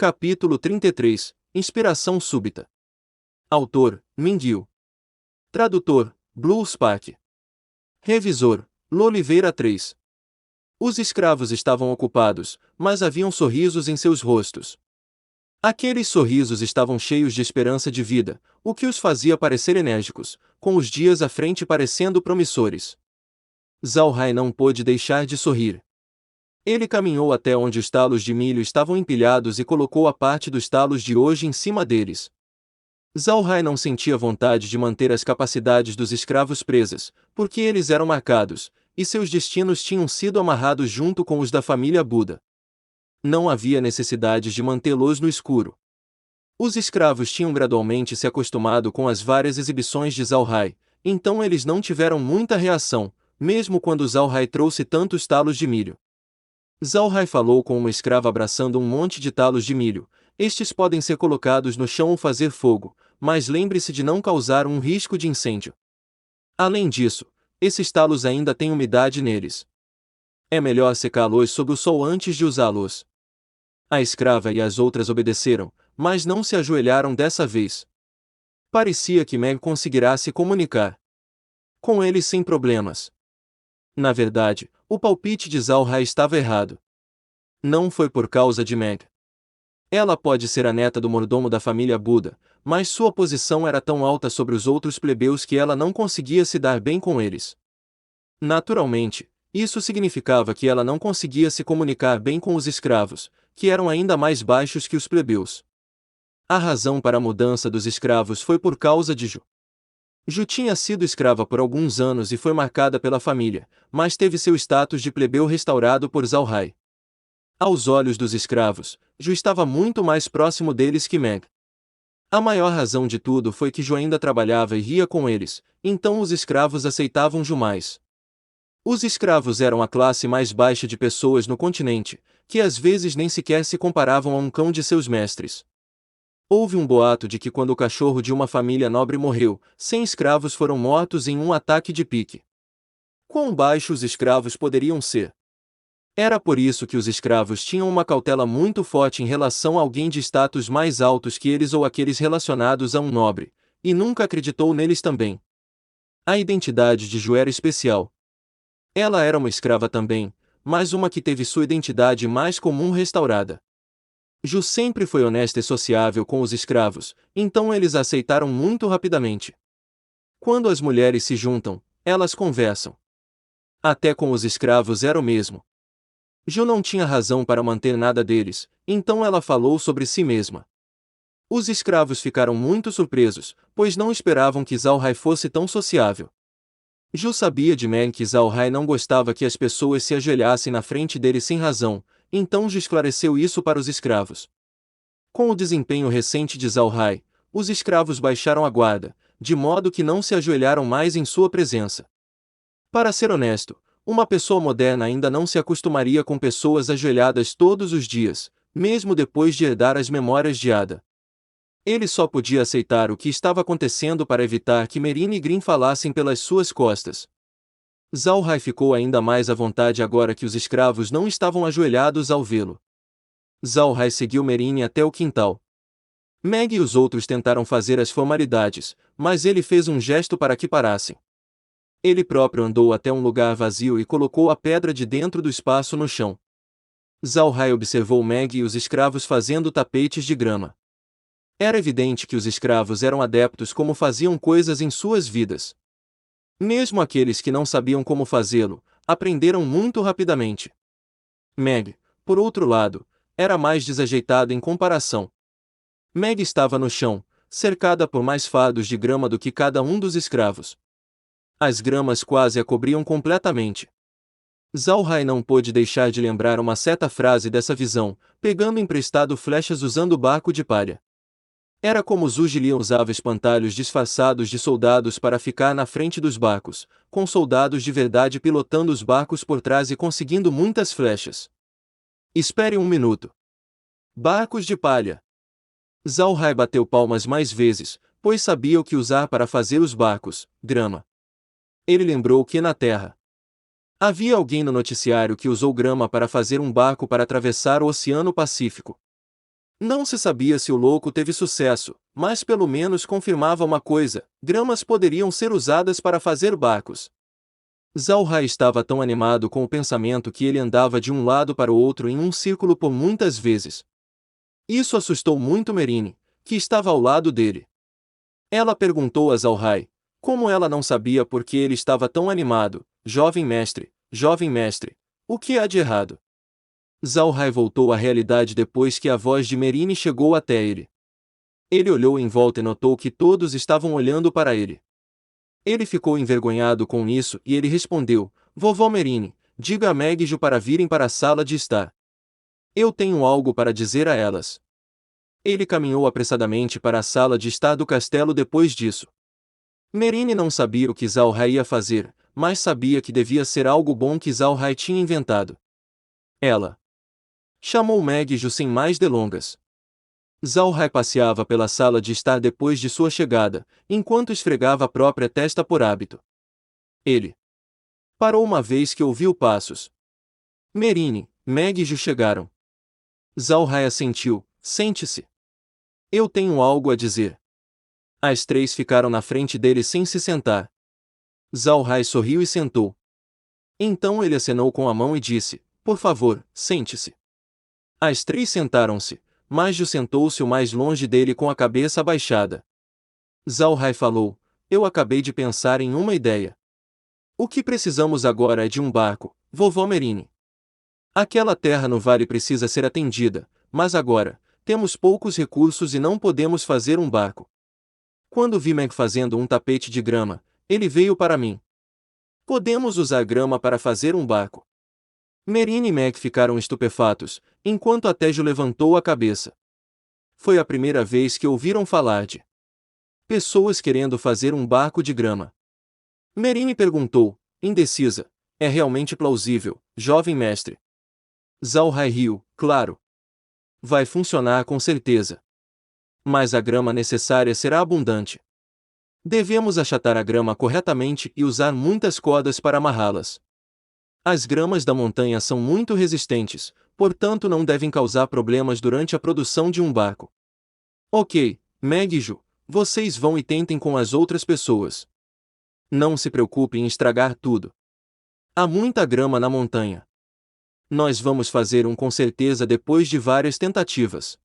Capítulo 33 Inspiração súbita. Autor: Mindil. Tradutor: Blue Spark. Revisor: Loliveira 3. Os escravos estavam ocupados, mas haviam sorrisos em seus rostos. Aqueles sorrisos estavam cheios de esperança de vida, o que os fazia parecer enérgicos, com os dias à frente parecendo promissores. Zhao Hai não pôde deixar de sorrir. Ele caminhou até onde os talos de milho estavam empilhados e colocou a parte dos talos de hoje em cima deles. Zhao Hai não sentia vontade de manter as capacidades dos escravos presas, porque eles eram marcados, e seus destinos tinham sido amarrados junto com os da família Buda. Não havia necessidade de mantê-los no escuro. Os escravos tinham gradualmente se acostumado com as várias exibições de Zhao Hai, então eles não tiveram muita reação, mesmo quando Zhao Hai trouxe tantos talos de milho. Zhao Hai falou com uma escrava abraçando um monte de talos de milho. Estes podem ser colocados no chão ou fazer fogo, mas lembre-se de não causar um risco de incêndio. Além disso, esses talos ainda têm umidade neles. É melhor secá-los sob o sol antes de usá-los. A escrava e as outras obedeceram, mas não se ajoelharam dessa vez. Parecia que Meg conseguirá se comunicar com eles sem problemas. Na verdade, o palpite de Zhao Hai estava errado. Não foi por causa de Meg. Ela pode ser a neta do mordomo da família Buda, mas sua posição era tão alta sobre os outros plebeus que ela não conseguia se dar bem com eles. Naturalmente, isso significava que ela não conseguia se comunicar bem com os escravos, que eram ainda mais baixos que os plebeus. A razão para a mudança dos escravos foi por causa de Ju. Ju tinha sido escrava por alguns anos e foi marcada pela família, mas teve seu status de plebeu restaurado por Zhao Hai. Aos olhos dos escravos, Ju estava muito mais próximo deles que Meg. A maior razão de tudo foi que Ju ainda trabalhava e ria com eles, então os escravos aceitavam Ju mais. Os escravos eram a classe mais baixa de pessoas no continente, que às vezes nem sequer se comparavam a um cão de seus mestres. Houve um boato de que quando o cachorro de uma família nobre morreu, 100 escravos foram mortos em um ataque de pique. Quão baixos os escravos poderiam ser? Era por isso que os escravos tinham uma cautela muito forte em relação a alguém de status mais altos que eles ou aqueles relacionados a um nobre, e nunca acreditou neles também. A identidade de Ju era especial. Ela era uma escrava também, mas uma que teve sua identidade mais comum restaurada. Ju sempre foi honesta e sociável com os escravos, então eles a aceitaram muito rapidamente. Quando as mulheres se juntam, elas conversam. Até com os escravos era o mesmo. Ju não tinha razão para manter nada deles, então ela falou sobre si mesma. Os escravos ficaram muito surpresos, pois não esperavam que Zhao Hai fosse tão sociável. Ju sabia de Meg que Zhao Hai não gostava que as pessoas se ajoelhassem na frente dele sem razão, então Ju esclareceu isso para os escravos. Com o desempenho recente de Zhao Hai, os escravos baixaram a guarda, de modo que não se ajoelharam mais em sua presença. Para ser honesto, uma pessoa moderna ainda não se acostumaria com pessoas ajoelhadas todos os dias, mesmo depois de herdar as memórias de Ada. Ele só podia aceitar o que estava acontecendo para evitar que Merin e Grin falassem pelas suas costas. Zhao Hai ficou ainda mais à vontade agora que os escravos não estavam ajoelhados ao vê-lo. Zhao Hai seguiu Merin até o quintal. Meg e os outros tentaram fazer as formalidades, mas ele fez um gesto para que parassem. Ele próprio andou até um lugar vazio e colocou a pedra de dentro do espaço no chão. Zhao Hai observou Meg e os escravos fazendo tapetes de grama. Era evidente que os escravos eram adeptos como faziam coisas em suas vidas. Mesmo aqueles que não sabiam como fazê-lo, aprenderam muito rapidamente. Meg, por outro lado, era mais desajeitada em comparação. Meg estava no chão, cercada por mais fardos de grama do que cada um dos escravos. As gramas quase a cobriam completamente. Zhao Hai não pôde deixar de lembrar uma certa frase dessa visão, pegando emprestado flechas usando o barco de palha. Era como Zhu Jilian usava espantalhos disfarçados de soldados para ficar na frente dos barcos, com soldados de verdade pilotando os barcos por trás e conseguindo muitas flechas. Espere um minuto. Barcos de palha. Zhao Hai bateu palmas mais vezes, pois sabia o que usar para fazer os barcos, grama. Ele lembrou que na Terra havia alguém no noticiário que usou grama para fazer um barco para atravessar o Oceano Pacífico. Não se sabia se o louco teve sucesso, mas pelo menos confirmava uma coisa: gramas poderiam ser usadas para fazer barcos. Zhao Hai estava tão animado com o pensamento que ele andava de um lado para o outro em um círculo por muitas vezes. Isso assustou muito Merine, que estava ao lado dele. Ela perguntou a Zhao Hai, como ela não sabia por que ele estava tão animado: jovem mestre, o que há de errado? Zhao Hai voltou à realidade depois que a voz de Merine chegou até ele. Ele olhou em volta e notou que todos estavam olhando para ele. Ele ficou envergonhado com isso e ele respondeu: Vovó Merine, diga a Meg e Ju para virem para a sala de estar. Eu tenho algo para dizer a elas. Ele caminhou apressadamente para a sala de estar do castelo depois disso. Merine não sabia o que Zhao Hai ia fazer, mas sabia que devia ser algo bom que Zhao Hai tinha inventado. Ela chamou Meg e Ju sem mais delongas. Zhao Hai passeava pela sala de estar depois de sua chegada, enquanto esfregava a própria testa por hábito. Ele parou uma vez que ouviu passos. Merine, Meg e Ju chegaram. Zhao Hai assentiu: sente-se. Eu tenho algo a dizer. As três ficaram na frente dele sem se sentar. Zhao Hai sorriu e sentou. Então ele acenou com a mão e disse: por favor, sente-se. As três sentaram-se, mas Ju sentou-se o mais longe dele com a cabeça abaixada. Zhao Hai falou: eu acabei de pensar em uma ideia. O que precisamos agora é de um barco, vovó Merine. Aquela terra no vale precisa ser atendida, mas agora, temos poucos recursos e não podemos fazer um barco. Quando vi Meg fazendo um tapete de grama, ele veio para mim. Podemos usar grama para fazer um barco. Merine e Meg ficaram estupefatos, enquanto a Tejo levantou a cabeça. Foi a primeira vez que ouviram falar de pessoas querendo fazer um barco de grama. Merine perguntou, indecisa: é realmente plausível, jovem mestre? Zhao Hai riu: claro. Vai funcionar com certeza. Mas a grama necessária será abundante. Devemos achatar a grama corretamente e usar muitas cordas para amarrá-las. As gramas da montanha são muito resistentes, portanto não devem causar problemas durante a produção de um barco. Ok, Meg e Ju, vocês vão e tentem com as outras pessoas. Não se preocupem em estragar tudo. Há muita grama na montanha. Nós vamos fazer um com certeza depois de várias tentativas.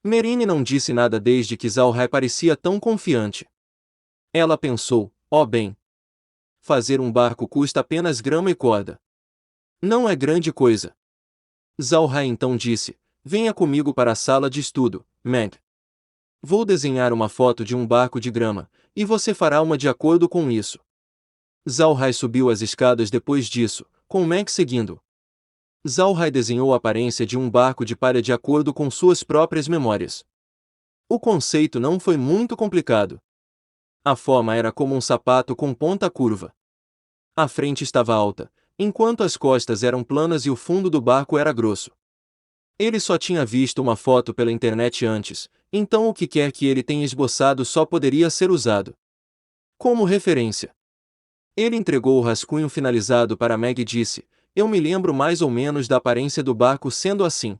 Merine não disse nada desde que Zhao Hai parecia tão confiante. Ela pensou: oh bem. Fazer um barco custa apenas grama e corda. Não é grande coisa. Zhao Hai então disse: venha comigo para a sala de estudo, Meg. Vou desenhar uma foto de um barco de grama, e você fará uma de acordo com isso. Zhao Hai subiu as escadas depois disso, com Meg seguindo. Zhao Hai desenhou a aparência de um barco de palha de acordo com suas próprias memórias. O conceito não foi muito complicado. A forma era como um sapato com ponta curva. A frente estava alta, enquanto as costas eram planas e o fundo do barco era grosso. Ele só tinha visto uma foto pela internet antes, então o que quer que ele tenha esboçado só poderia ser usado como referência. Ele entregou o rascunho finalizado para Meg e disse: eu me lembro mais ou menos da aparência do barco sendo assim.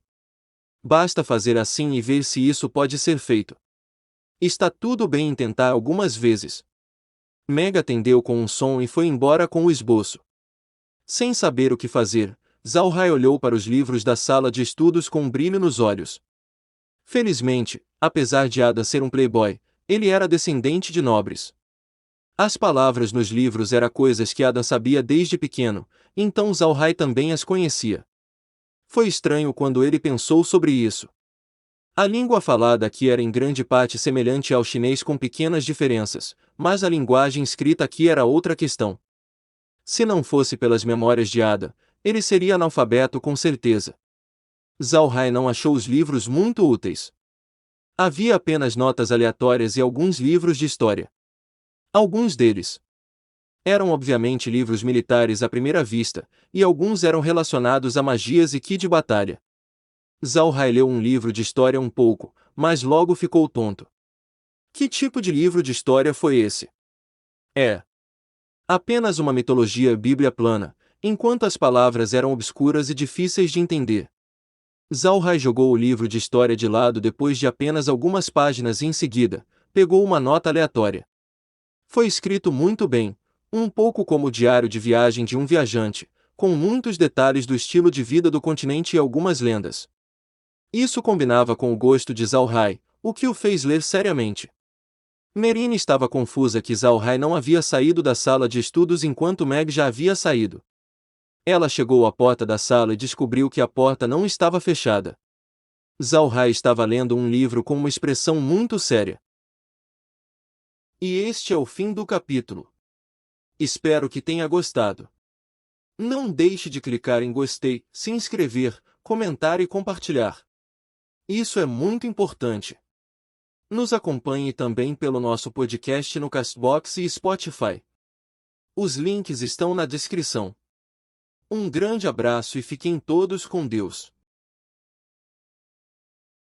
Basta fazer assim e ver se isso pode ser feito. Está tudo bem em tentar algumas vezes. Meg atendeu com um som e foi embora com o esboço. Sem saber o que fazer, Zhao Hai olhou para os livros da sala de estudos com um brilho nos olhos. Felizmente, apesar de Ada ser um playboy, ele era descendente de nobres. As palavras nos livros eram coisas que Adam sabia desde pequeno, então Zhao Hai também as conhecia. Foi estranho quando ele pensou sobre isso. A língua falada aqui era em grande parte semelhante ao chinês com pequenas diferenças, mas a linguagem escrita aqui era outra questão. Se não fosse pelas memórias de Ada, ele seria analfabeto com certeza. Zhao Hai não achou os livros muito úteis. Havia apenas notas aleatórias e alguns livros de história. Alguns deles eram obviamente livros militares à primeira vista, e alguns eram relacionados a magias e ki de batalha. Zhao Hai leu um livro de história um pouco, mas logo ficou tonto. Que tipo de livro de história foi esse? É apenas uma mitologia bíblia plana, enquanto as palavras eram obscuras e difíceis de entender. Zhao Hai jogou o livro de história de lado depois de apenas algumas páginas e em seguida, pegou uma nota aleatória. Foi escrito muito bem, um pouco como o diário de viagem de um viajante, com muitos detalhes do estilo de vida do continente e algumas lendas. Isso combinava com o gosto de Zhao Hai, o que o fez ler seriamente. Merine estava confusa que Zhao Hai não havia saído da sala de estudos enquanto Meg já havia saído. Ela chegou à porta da sala e descobriu que a porta não estava fechada. Zhao Hai estava lendo um livro com uma expressão muito séria. E este é o fim do capítulo. Espero que tenha gostado. Não deixe de clicar em gostei, se inscrever, comentar e compartilhar. Isso é muito importante. Nos acompanhe também pelo nosso podcast no Castbox e Spotify. Os links estão na descrição. Um grande abraço e fiquem todos com Deus.